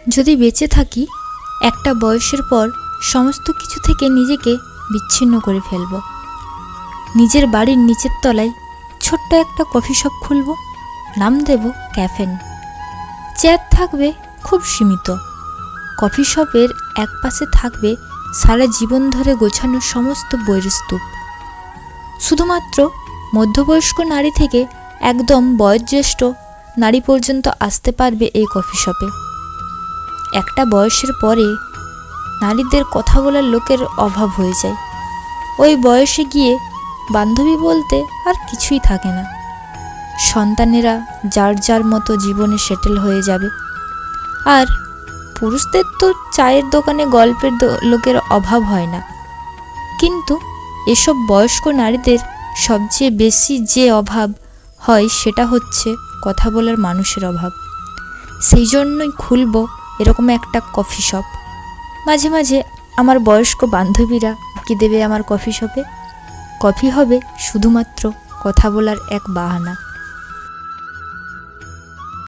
যদি বেঁচে থাকি একটা বয়সের পর সমস্ত কিছু থেকে নিজেকে বিচ্ছিন্ন করে ফেলব। নিজের বাড়ির নিচের তলায় ছোট্ট একটা কফি শপ খুলব, নাম দেব ক্যাফেন। চেয়ার থাকবে খুব সীমিত। কফি শপের এক পাশে থাকবে সারা জীবন ধরে গোছানো সমস্ত বইয়ের স্তূপ। শুধুমাত্র মধ্যবয়স্ক নারী থেকে একদম বয়োজ্যেষ্ঠ নারী পর্যন্ত আসতে পারবে এই কফি শপে। একটা বয়সের পরে নারীদের কথা বলার লোকের অভাব হয়ে যায়। ওই বয়সে গিয়ে বান্ধবী বলতে আর কিছুই থাকে না। সন্তানেরা যার যার মতো জীবনে সেটেল হয়ে যাবে। আর পুরুষদের তো চায়ের দোকানে গল্পের লোকের অভাব হয় না, কিন্তু এসব বয়স্ক নারীদের সবচেয়ে বেশি যে অভাব হয় সেটা হচ্ছে কথা বলার মানুষের অভাব। সেই জন্যই খুলব এরকম একটা কফি শপ। মাঝে মাঝে আমার বয়স্ক বান্ধবীরা উকি দেবে আমার কফি শপে। কফি হবে শুধুমাত্র কথা বলার এক বাহানা।